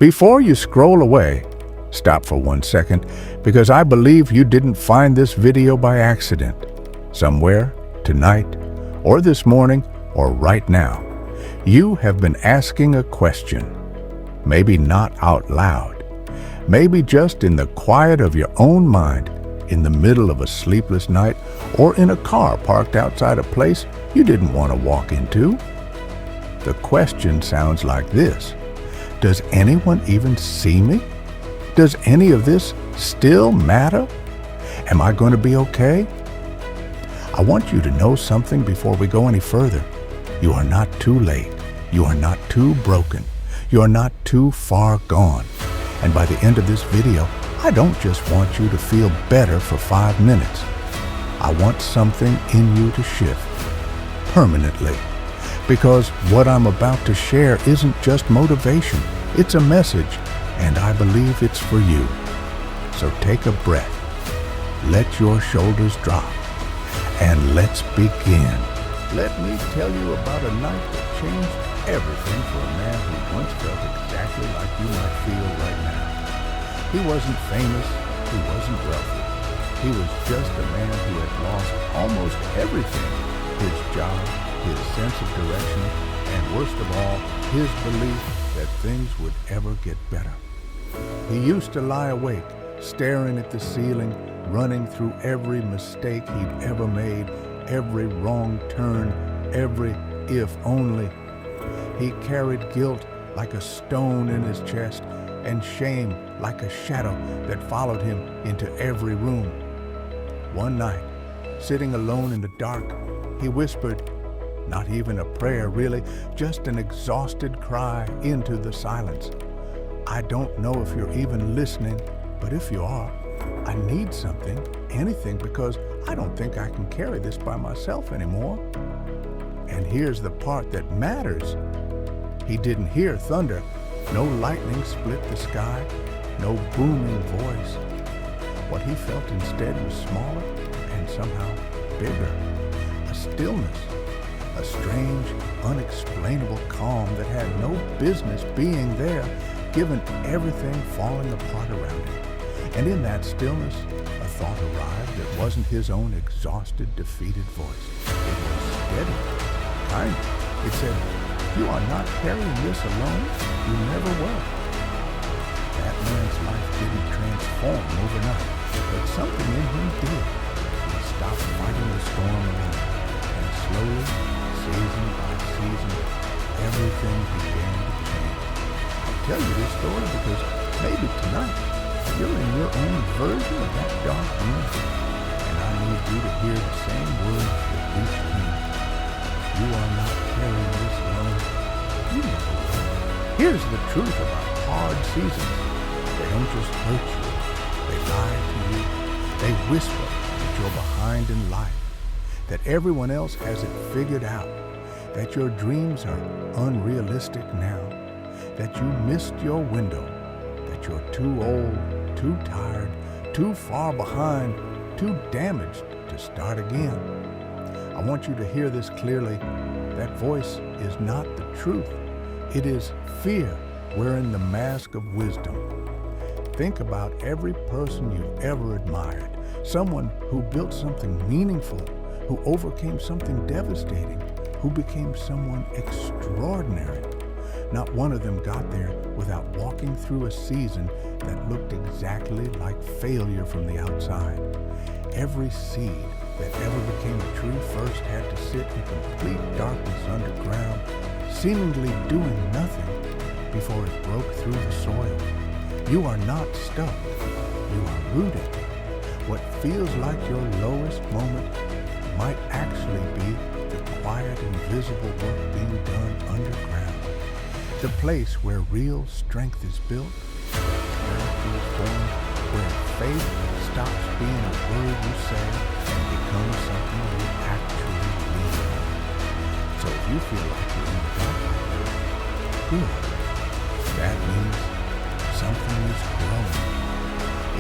Before you scroll away, stop for 1 second because I believe you didn't find this video by accident. Somewhere, tonight, or this morning, or right now, you have been asking a question. Maybe not out loud. Maybe just in the quiet of your own mind, in the middle of a sleepless night, or in a car parked outside a place you didn't want to walk into. The question sounds like this. Does anyone even see me? Does any of this still matter? Am I going to be okay? I want you to know something before we go any further. You are not too late. You are not too broken. You are not too far gone. And by the end of this video, I don't just want you to feel better for 5 minutes. I want something in you to shift permanently. Because what I'm about to share isn't just motivation, it's a message, and I believe it's for you. So take a breath, let your shoulders drop, and let's begin. Let me tell you about a night that changed everything for a man who once felt exactly like you might feel right now. He wasn't famous, he wasn't wealthy. He was just a man who had lost almost everything. His job, his sense of direction, and worst of all, his belief that things would ever get better. He used to lie awake, staring at the ceiling, running through every mistake he'd ever made, every wrong turn, every if only. He carried guilt like a stone in his chest and shame like a shadow that followed him into every room. One night, sitting alone in the dark, he whispered, not even a prayer really, just an exhausted cry into the silence. I don't know if you're even listening, but if you are, I need something, anything, because I don't think I can carry this by myself anymore. And here's the part that matters. He didn't hear thunder. No lightning split the sky, no booming voice. What he felt instead was smaller and somehow bigger. A stillness, a strange, unexplainable calm that had no business being there, given everything falling apart around him. And in that stillness, a thought arrived that wasn't his own exhausted, defeated voice. It was steady, kind. It said, "You are not carrying this alone. You never were." That man's life didn't transform overnight, but something in him did. He stopped fighting the storm alone, and slowly, season by season, everything began to change. I tell you this story because maybe tonight you're in your own version of that dark room, and I need you to hear the same words that reached me. You are not carrying this alone. You never will. Here's the truth about hard seasons. They don't just hurt you. They lie to you. They whisper that you're behind in life, that everyone else has it figured out, that your dreams are unrealistic now, that you missed your window, that you're too old, too tired, too far behind, too damaged to start again. I want you to hear this clearly. That voice is not the truth. It is fear wearing the mask of wisdom. Think about every person you've ever admired, someone who built something meaningful, who overcame something devastating, who became someone extraordinary. Not one of them got there without walking through a season that looked exactly like failure from the outside. Every seed that ever became a tree first had to sit in complete darkness underground, seemingly doing nothing before it broke through the soil. You are not stuck. You are rooted. What feels like your lowest moment might actually be the quiet, invisible work being done underground. The place where real strength is built, where character is born, where faith stops being a word you say and becomes something you actually lean on. So if you feel like you're in the dark right now, good. That means something is growing.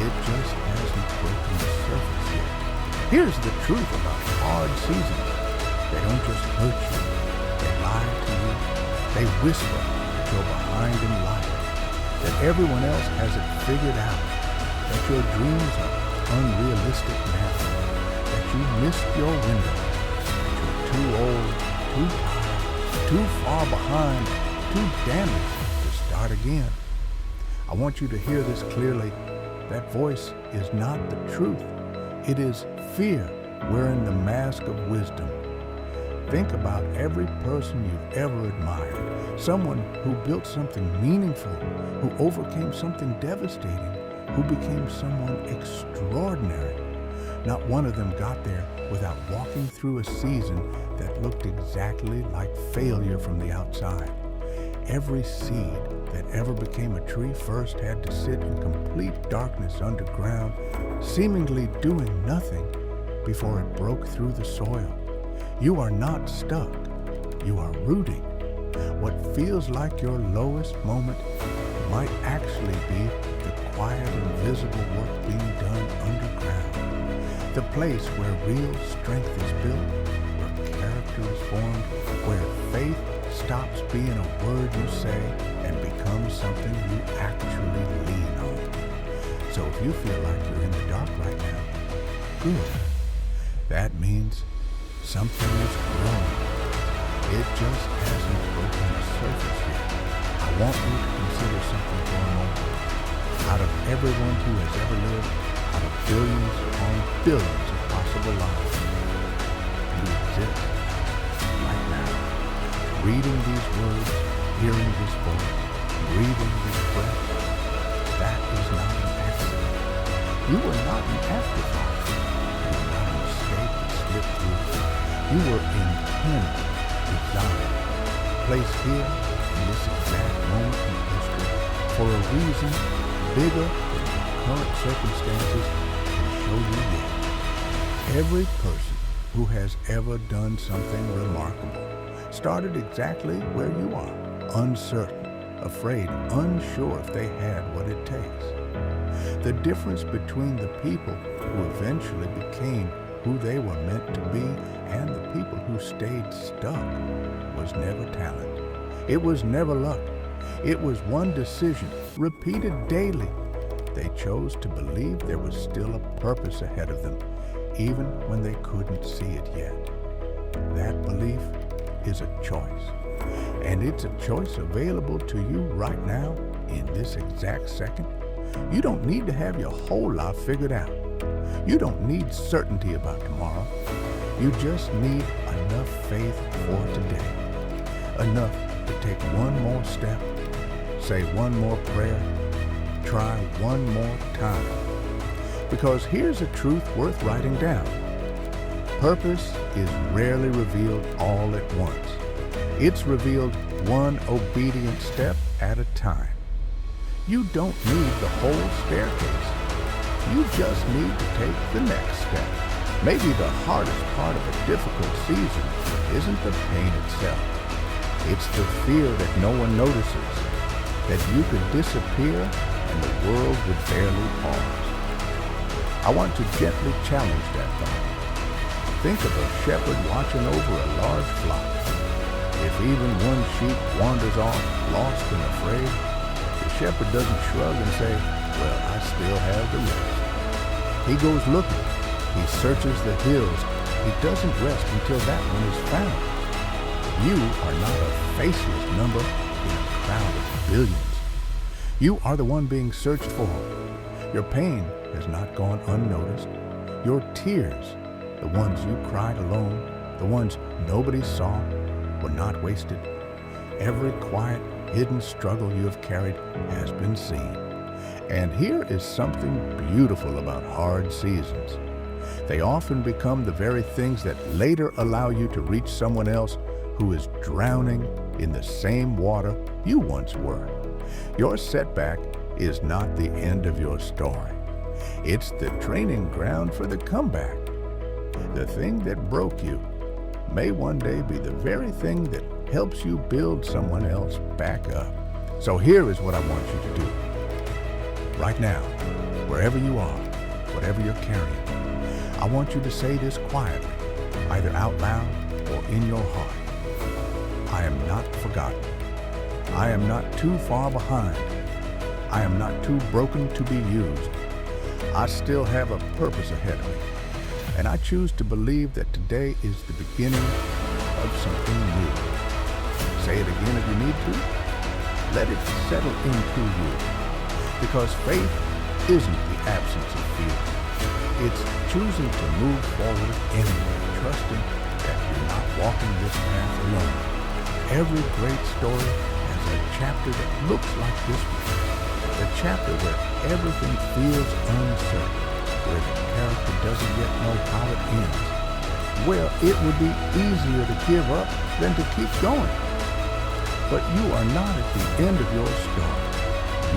It just hasn't broken the surface yet. Here's the truth about hard seasons. They don't just hurt you. They lie to you. They whisper that you're behind in life. that everyone else has it figured out, that your dreams are unrealistic now, that you missed your window, that you're too old, too tired, too far behind, too damaged to start again. I want you to hear this clearly. That voice is not the truth. It is fear wearing the mask of wisdom. Think about every person you've ever admired, someone who built something meaningful, who overcame something devastating, who became someone extraordinary. Not one of them got there without walking through a season that looked exactly like failure from the outside. Every seed that ever became a tree first had to sit in complete darkness underground, seemingly doing nothing before it broke through the soil. You are not stuck. You are rooting. What feels like your lowest moment might actually be the quiet, invisible work being done underground. The place where real strength is built, where character is formed, where faith stops being a word you say and becomes something you actually lean on. So if you feel like you're in the dark right now, good. That means something is growing. It just hasn't broken the surface yet. I want you to consider something for a moment. Out of everyone who has ever lived, out of billions upon billions of possible lives, you exist right now. Reading these words, hearing this voice, breathing this breath, that is not an accident. You were not an afterthought. You were not a mistake that slipped through. You were intended, designed, placed here in this exact moment in history for a reason bigger than your current circumstances can show you yet. Every person who has ever done something remarkable started exactly where you are, uncertain, afraid, unsure if they had what it takes. The difference between the people who eventually became who they were meant to be and the people who stayed stuck was never talent. It was never luck. It was one decision, repeated daily. They chose to believe there was still a purpose ahead of them, even when they couldn't see it yet. That belief is a choice, and it's a choice available to you right now in this exact second. You don't need to have your whole life figured out. You don't need certainty about tomorrow. You just need enough faith for today. Enough to take one more step, say one more prayer, try one more time. Because here's a truth worth writing down. Purpose is rarely revealed all at once. It's revealed one obedient step at a time. You don't need the whole staircase. You just need to take the next step. Maybe the hardest part of a difficult season isn't the pain itself. It's the fear that no one notices, that you could disappear and the world would barely pause. I want to gently challenge that thought. Think of a shepherd watching over a large flock. If even one sheep wanders off, lost and afraid, the shepherd doesn't shrug and say, "Well, I still have the rest." He goes looking. He searches the hills. He doesn't rest until that one is found. You are not a faceless number in a crowd of billions. You are the one being searched for. Your pain has not gone unnoticed. Your tears, the ones you cried alone, the ones nobody saw, were not wasted. Every quiet, hidden struggle you have carried has been seen. And here is something beautiful about hard seasons. They often become the very things that later allow you to reach someone else who is drowning in the same water you once were. Your setback is not the end of your story. It's the training ground for the comeback. The thing that broke you may one day be the very thing that helps you build someone else back up. So here is what I want you to do. Right now, wherever you are, whatever you're carrying, I want you to say this quietly, either out loud or in your heart. I am not forgotten. I am not too far behind. I am not too broken to be used. I still have a purpose ahead of me, and I choose to believe that today is the beginning of something new. Say it again if you need to. Let it settle into you, because faith isn't the absence of fear. It's choosing to move forward anyway, trusting that you're not walking this path alone. Every great story has a chapter that looks like this one. The chapter where everything feels uncertain, where the character doesn't yet know how it ends, where it would be easier to give up than to keep going. But you are not at the end of your story.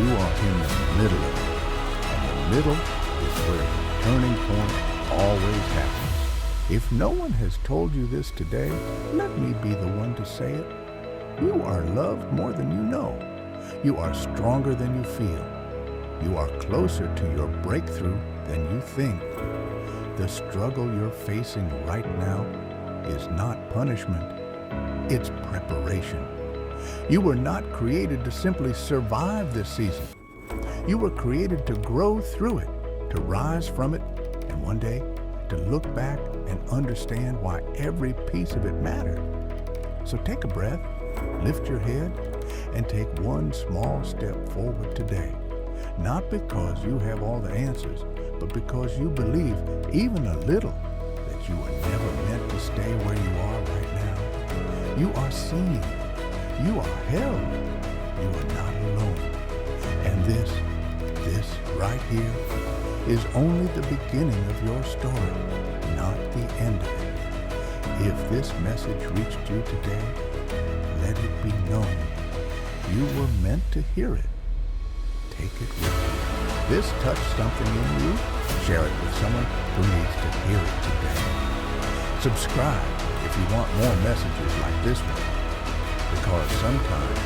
You are in the middle of it. And the middle is where the turning point always happens. If no one has told you this today, let me be the one to say it. You are loved more than you know. You are stronger than you feel. You are closer to your breakthrough than you think. The struggle you're facing right now is not punishment. It's preparation. You were not created to simply survive this season. You were created to grow through it, to rise from it, and one day to look back and understand why every piece of it mattered. So take a breath, lift your head, and take one small step forward today. Not because you have all the answers, but because you believe, even a little, that you were never meant to stay where you are right now. You are seen. You are held. You are not alone. And this right here, is only the beginning of your story, not the end of it. If this message reached you today, let it be known you were meant to hear it. Take it with you. This touched something in you. Share it with someone who needs to hear it today. Subscribe if you want more messages like this one, because sometimes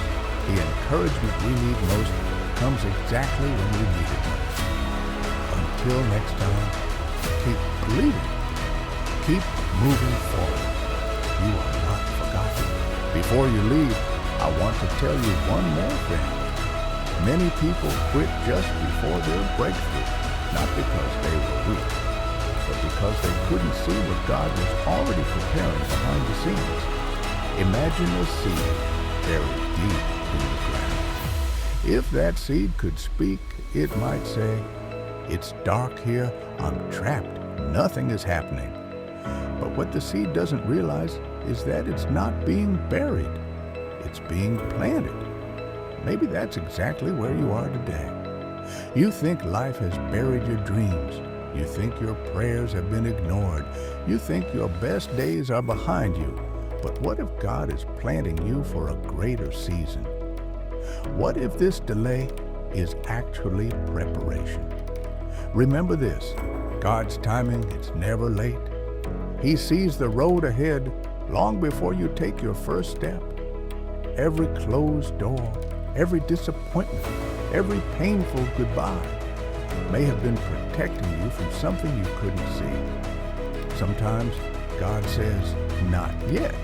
the encouragement we need most comes exactly when we need it most. Until next time, keep believing. Keep moving forward. You are not forgotten. Before you leave, I want to tell you one more thing. Many people quit just before their breakthrough, not because they were weak, but because they couldn't see what God was already preparing behind the scenes. Imagine a seed buried deep in the ground. If that seed could speak, it might say, "It's dark here, I'm trapped, nothing is happening." But what the seed doesn't realize is that it's not being buried, it's being planted. Maybe that's exactly where you are today. You think life has buried your dreams. You think your prayers have been ignored. You think your best days are behind you. But what if God is planting you for a greater season? What if this delay is actually preparation? Remember this, God's timing is never late. He sees the road ahead long before you take your first step. Every closed door, every disappointment, every painful goodbye may have been protecting you from something you couldn't see. Sometimes God says, "Not yet,"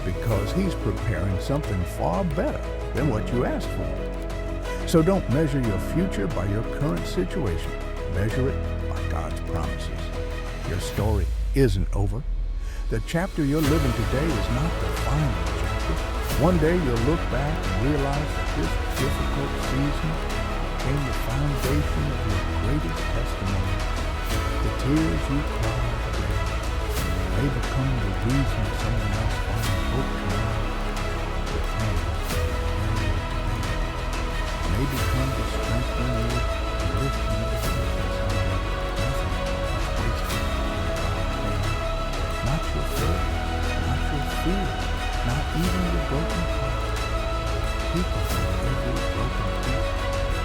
because He's preparing something far better than what you asked for. So don't measure your future by your current situation. Measure it by God's promises. Your story isn't over. The chapter you're living today is not the final chapter. One day you'll look back and realize that this difficult season became the foundation of your greatest testimony. The tears you cried today may become the reason someone else finds hope tomorrow. The pain you carry today may become the strength you need to lift another person someday. Nothing is wasted in God's hand. Not your faith, not your fear, not even your broken heart. People from every broken piece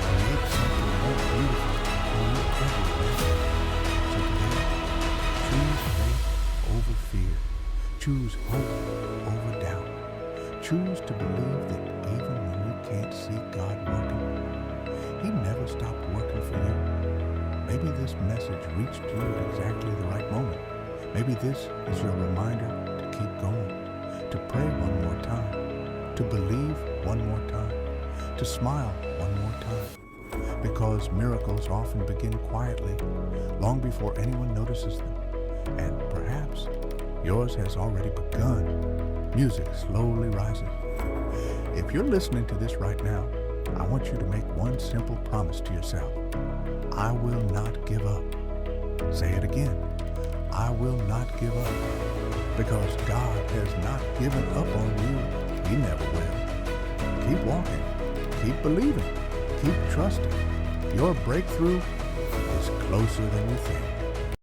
create something more beautiful than you ever imagined. So today, choose faith over fear. Choose hope over doubt. Choose to believe that even when you can't see God working, He never stopped working for you. Maybe this message reached you at exactly the right moment. Maybe this is your reminder to keep going, to pray one more time, to believe one more time, to smile one more time. because miracles often begin quietly, long before anyone notices them. And perhaps yours has already begun. Music slowly rises. If you're listening to this right now, I want you to make one simple promise to yourself. I will not give up. Say it again. I will not give up. Because God has not given up on you. He never will. Keep walking. Keep believing. Keep trusting. Your breakthrough is closer than you think.